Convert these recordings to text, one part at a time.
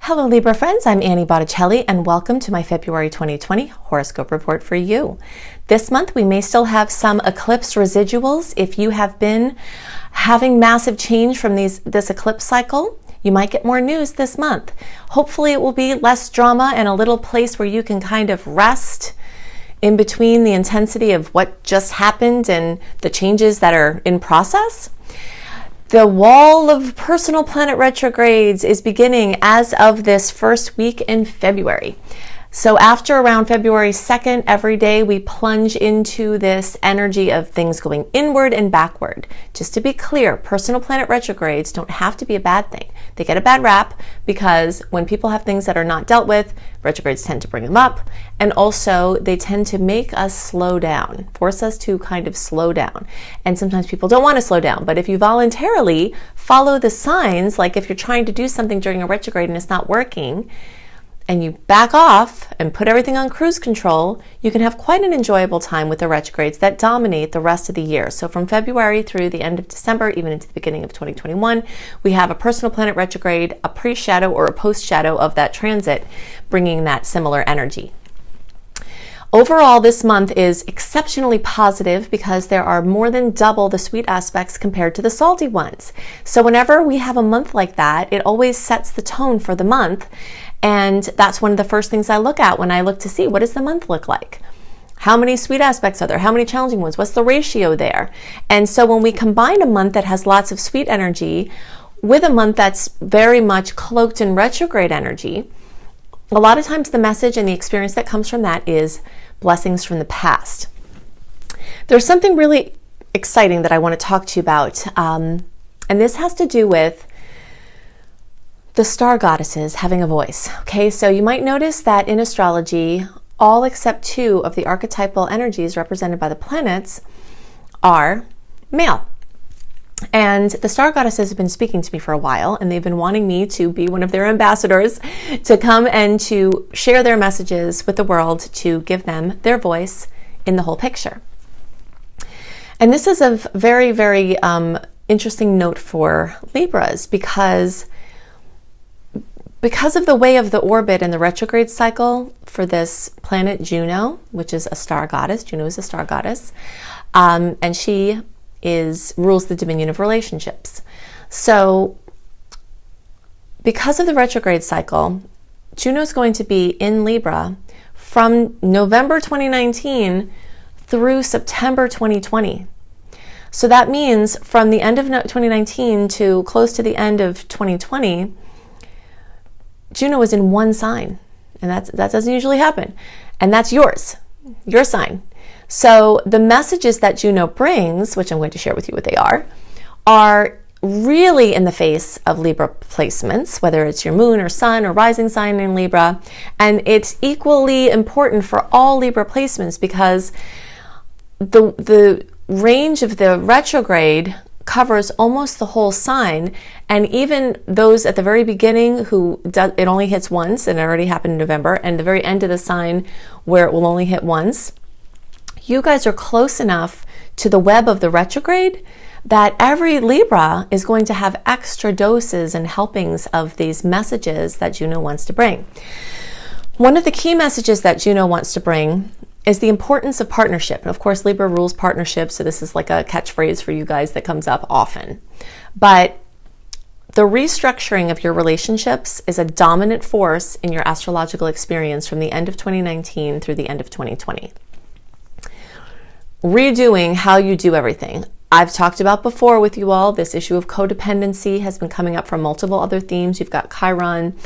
Hello Libra friends, I'm Annie Botticelli and welcome to my February 2020 horoscope report for you. This month we may still have some eclipse residuals. If you have been having massive change from this eclipse cycle, you might get more news this month. Hopefully it will be less drama and a little place where you can kind of rest in between the intensity of what just happened and the changes that are in process. The wall of personal planet retrogrades is beginning as of this first week in February. So after around February 2nd, every day we plunge into this energy of things going inward and backward. Just to be clear, personal planet retrogrades don't have to be a bad thing. They get a bad rap because when people have things that are not dealt with, retrogrades tend to bring them up. And also they tend to make us slow down, force us to kind of slow down. And sometimes people don't want to slow down, but if you voluntarily follow the signs, like if you're trying to do something during a retrograde and it's not working, and you back off and put everything on cruise control, you can have quite an enjoyable time with the retrogrades that dominate the rest of the year. So from February through the end of December, even into the beginning of 2021, we have a personal planet retrograde, a pre-shadow or a post-shadow of that transit, bringing that similar energy. Overall, this month is exceptionally positive because there are more than double the sweet aspects compared to the salty ones. So whenever we have a month like that, it always sets the tone for the month. And that's one of the first things I look at when I look to see what does the month look like? How many sweet aspects are there? How many challenging ones? What's the ratio there? And so when we combine a month that has lots of sweet energy with a month that's very much cloaked in retrograde energy, a lot of times the message and the experience that comes from that is blessings from the past. There's something really exciting that I want to talk to you about. And this has to do with the star goddesses having a voice. Okay, so you might notice that in astrology, all except two of the archetypal energies represented by the planets are male. And the star goddesses have been speaking to me for a while, and they've been wanting me to be one of their ambassadors to come and to share their messages with the world, to give them their voice in the whole picture. And this is a very, very interesting note for Libras because of the way of the orbit and the retrograde cycle for this planet Juno, which is a star goddess. Juno is a star goddess, and she rules the dominion of relationships. So because of the retrograde cycle, Juno is going to be in Libra from November 2019 through September 2020. So that means from the end of 2019 to close to the end of 2020, Juno is in one sign, and that doesn't usually happen, and that's your sign. So the messages that Juno brings, which I'm going to share with you what they are really in the face of Libra placements, whether it's your moon or sun or rising sign in Libra, and it's equally important for all Libra placements because the range of the retrograde covers almost the whole sign, and even those at the very beginning it only hits once, and it already happened in November, and the very end of the sign where it will only hit once. You guys are close enough to the web of the retrograde that every Libra is going to have extra doses and helpings of these messages that Juno wants to bring. One of the key messages that Juno wants to bring is the importance of partnership. And of course, Libra rules partnership, so this is like a catchphrase for you guys that comes up often. But the restructuring of your relationships is a dominant force in your astrological experience from the end of 2019 through the end of 2020. Redoing how you do everything. I've talked about before with you all, this issue of codependency has been coming up from multiple other themes. You've got Chiron,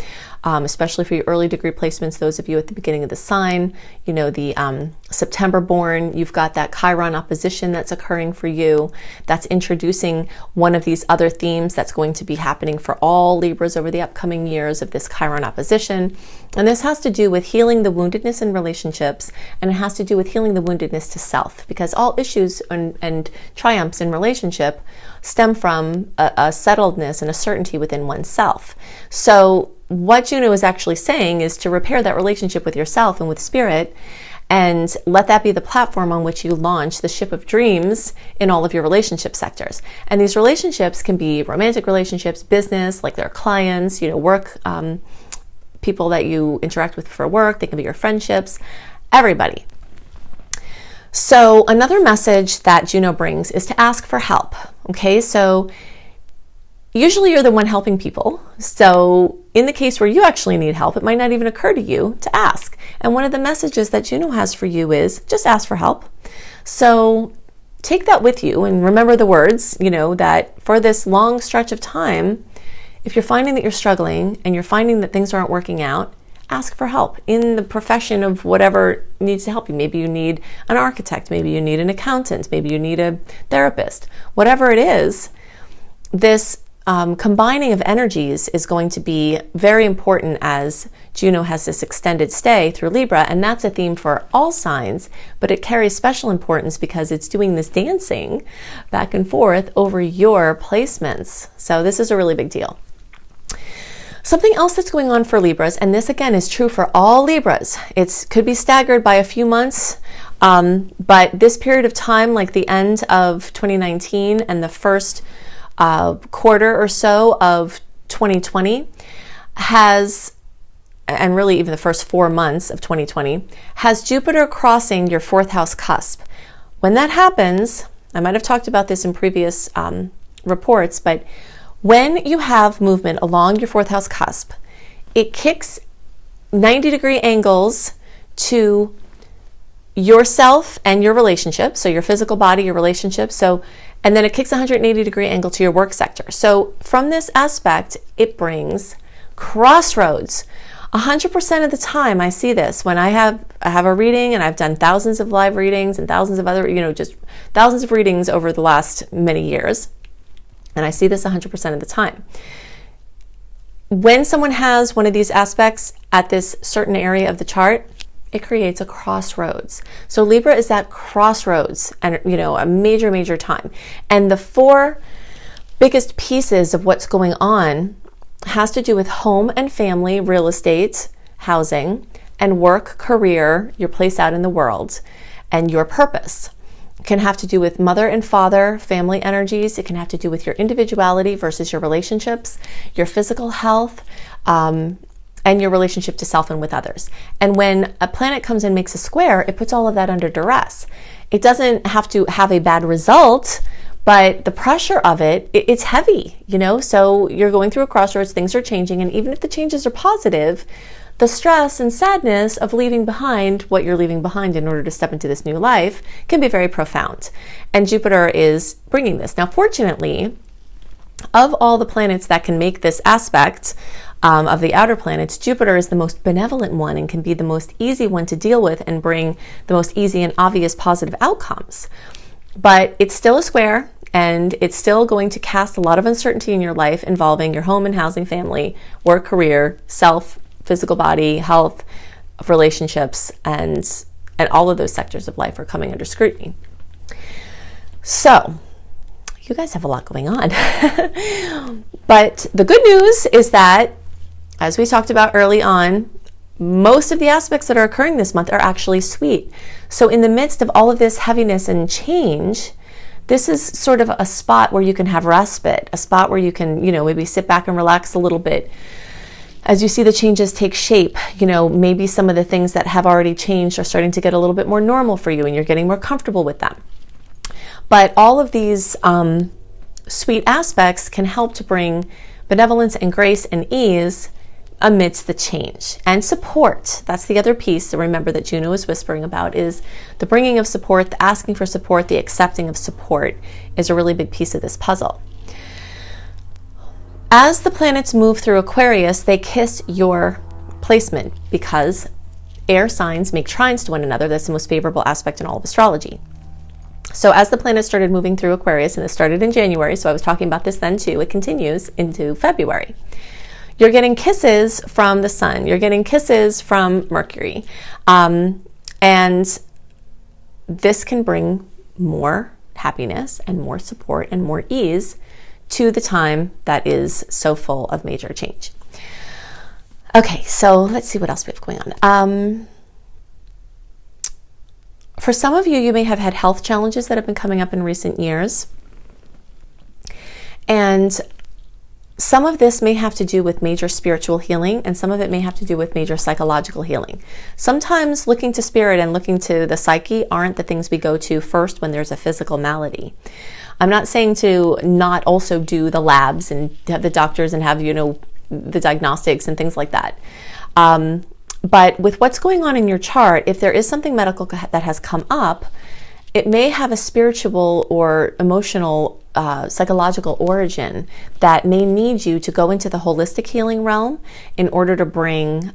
especially for your early degree placements, those of you at the beginning of the sign, the September born, you've got that Chiron opposition that's occurring for you. That's introducing one of these other themes that's going to be happening for all Libras over the upcoming years of this Chiron opposition. And this has to do with healing the woundedness in relationships, and it has to do with healing the woundedness to self, because all issues and triumphs in relationship stem from a settledness and a certainty within oneself. So what Juno is actually saying is to repair that relationship with yourself and with spirit, and let that be the platform on which you launch the ship of dreams in all of your relationship sectors. And these relationships can be romantic relationships, business, like their clients, work people that you interact with for work. They can be your friendships, everybody. So another message that Juno brings is to ask for help. Okay, so usually you're the one helping people. So in the case where you actually need help, it might not even occur to you to ask. And one of the messages that Juno has for you is just ask for help. So take that with you and remember the words, that for this long stretch of time, if you're finding that you're struggling and you're finding that things aren't working out, ask for help in the profession of whatever needs to help you. Maybe you need an architect, maybe you need an accountant, maybe you need a therapist. Whatever it is, this combining of energies is going to be very important as Juno has this extended stay through Libra, and that's a theme for all signs, but it carries special importance because it's doing this dancing back and forth over your placements. So this is a really big deal. Something else that's going on for Libras, and this again is true for all Libras, it could be staggered by a few months, but this period of time, like the end of 2019 and the first quarter or so of 2020 has, and really even the first 4 months of 2020, has Jupiter crossing your 4th house cusp. When that happens, I might have talked about this in previous reports, but when you have movement along your 4th house cusp, it kicks 90-degree angles to yourself and your relationship, so your physical body, your relationship, and then it kicks a 180-degree angle to your work sector. So from this aspect, it brings crossroads. 100% of the time I see this when I have a reading, and I've done thousands of live readings and thousands of other, just thousands of readings over the last many years. And I see this 100% of the time. When someone has one of these aspects at this certain area of the chart, it creates a crossroads. So Libra is that crossroads, and a major, major time. And the 4 biggest pieces of what's going on has to do with home and family, real estate, housing, and work, career, your place out in the world, and your purpose. It can have to do with mother and father, family energies. It can have to do with your individuality versus your relationships, your physical health, and your relationship to self and with others. And when a planet comes and makes a square, it puts all of that under duress. It doesn't have to have a bad result, but the pressure of it's heavy, so you're going through a crossroads, things are changing, and even if the changes are positive, the stress and sadness of leaving behind what you're leaving behind in order to step into this new life can be very profound. And Jupiter is bringing this. Now, fortunately, of all the planets that can make this aspect of the outer planets, Jupiter is the most benevolent one and can be the most easy one to deal with and bring the most easy and obvious positive outcomes. But it's still a square, and it's still going to cast a lot of uncertainty in your life involving your home and housing, family, work, career, self, physical body, health, relationships, and all of those sectors of life are coming under scrutiny. So you guys have a lot going on. But the good news is that, as we talked about early on, most of the aspects that are occurring this month are actually sweet. So in the midst of all of this heaviness and change, this is sort of a spot where you can have respite, a spot where you can, maybe sit back and relax a little bit. As you see the changes take shape, maybe some of the things that have already changed are starting to get a little bit more normal for you, and you're getting more comfortable with them. But all of these sweet aspects can help to bring benevolence and grace and ease amidst the change. And support, that's the other piece to remember that Juno is whispering about, is the bringing of support, the asking for support, the accepting of support is a really big piece of this puzzle. As the planets move through Aquarius, they kiss your placement because air signs make trines to one another. That's the most favorable aspect in all of astrology. So as the planets started moving through Aquarius, and it started in January, so I was talking about this then too, it continues into February. You're getting kisses from the sun. You're getting kisses from Mercury. And this can bring more happiness and more support and more ease to the time that is so full of major change. Okay, so let's see what else we have going on. For some of you, you may have had health challenges that have been coming up in recent years. And some of this may have to do with major spiritual healing, and some of it may have to do with major psychological healing. Sometimes looking to spirit and looking to the psyche aren't the things we go to first when there's a physical malady. I'm not saying to not also do the labs and have the doctors and have, the diagnostics and things like that. But with what's going on in your chart, if there is something medical that has come up, it may have a spiritual or emotional, psychological origin that may need you to go into the holistic healing realm in order to bring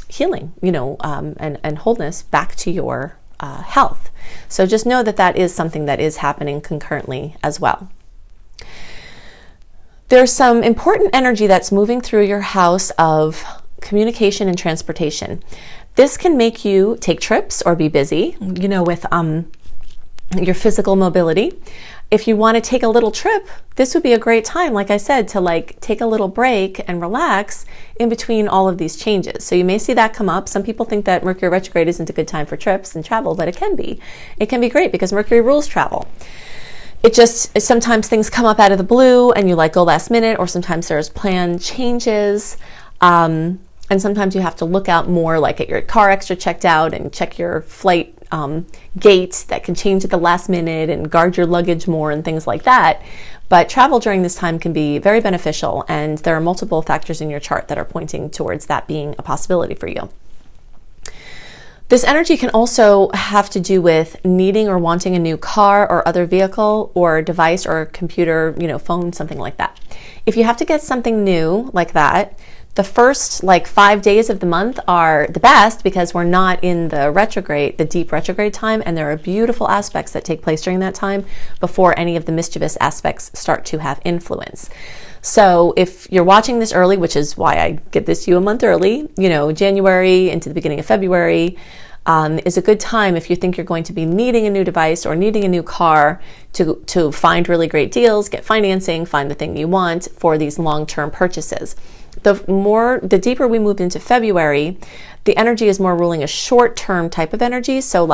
healing, and wholeness back to your health. So just know that that is something that is happening concurrently as well. There's some important energy that's moving through your house of communication and transportation. This can make you take trips or be busy, with your physical mobility. If you want to take a little trip, this would be a great time, like I said, to take a little break and relax in between all of these changes. So you may see that come up. Some people think that Mercury retrograde isn't a good time for trips and travel, but it can be. It can be great because Mercury rules travel. It just, sometimes things come up out of the blue and you go last minute, or sometimes there's planned changes. And sometimes you have to look out more, like get your car extra checked out and check your flight gate that can change at the last minute and guard your luggage more and things like that. But travel during this time can be very beneficial, and there are multiple factors in your chart that are pointing towards that being a possibility for you. This energy can also have to do with needing or wanting a new car or other vehicle or device or computer, phone, something like that. If you have to get something new like that, the first 5 days of the month are the best because we're not in the deep retrograde time, and there are beautiful aspects that take place during that time before any of the mischievous aspects start to have influence. So if you're watching this early, which is why I get this to you a month early, January into the beginning of February is a good time if you think you're going to be needing a new device or needing a new car to find really great deals, get financing, find the thing you want for these long-term purchases. The deeper we move into February, the energy is more ruling a short-term type of energy. So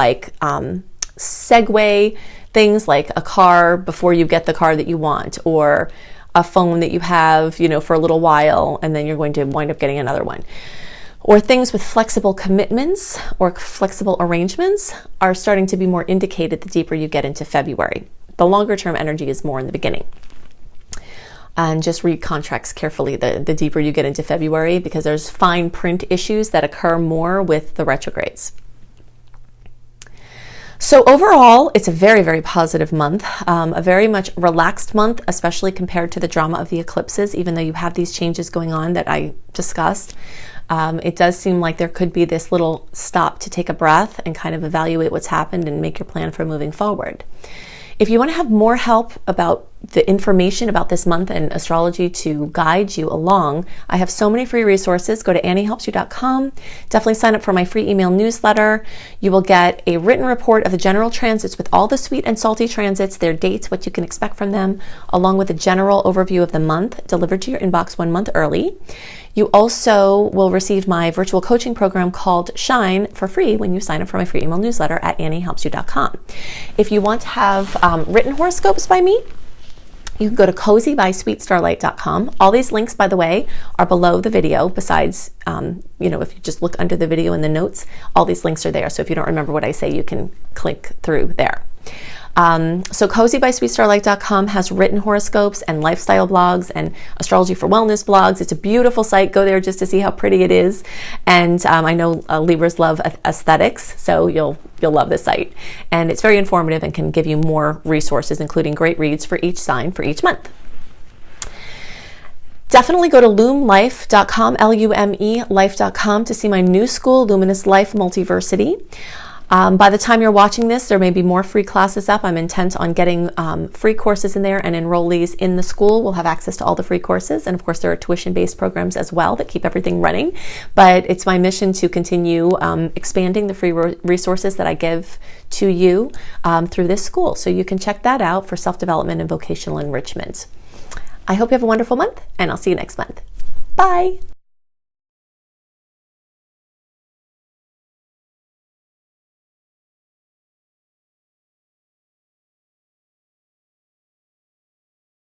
segue things like a car before you get the car that you want, or a phone that you have, for a little while, and then you're going to wind up getting another one. Or things with flexible commitments or flexible arrangements are starting to be more indicated the deeper you get into February. The longer term energy is more in the beginning. And just read contracts carefully the deeper you get into February, because there's fine print issues that occur more with the retrogrades. So overall, it's a very, very positive month, a very much relaxed month, especially compared to the drama of the eclipses, even though you have these changes going on that I discussed. It does seem like there could be this little stop to take a breath and kind of evaluate what's happened and make your plan for moving forward. If you want to have more help about the information about this month and astrology to guide you along, I have so many free resources. Go to AnnieHelpsYou.com. Definitely sign up for my free email newsletter. You will get a written report of the general transits with all the sweet and salty transits, their dates, what you can expect from them, along with a general overview of the month delivered to your inbox 1 month early. You also will receive my virtual coaching program called Shine for free when you sign up for my free email newsletter at AnnieHelpsYou.com. If you want to have written horoscopes by me, you can go to cozybysweetstarlight.com. All these links, by the way, are below the video. Besides, if you just look under the video in the notes, all these links are there. So if you don't remember what I say, you can click through there. So cozybysweetstarlight.com has written horoscopes and lifestyle blogs and astrology for wellness blogs. It's a beautiful site. Go there just to see how pretty it is. And I know Libras love aesthetics, so you'll love this site. And it's very informative and can give you more resources, including great reads for each sign for each month. Definitely go to lumelife.com, L-U-M-E, life.com to see my new school, Luminous Life Multiversity. By the time you're watching this, there may be more free classes up. I'm intent on getting free courses in there, and enrollees in the school will have access to all the free courses. And of course, there are tuition-based programs as well that keep everything running. But it's my mission to continue expanding the free resources that I give to you through this school. So you can check that out for self-development and vocational enrichment. I hope you have a wonderful month, and I'll see you next month. Bye.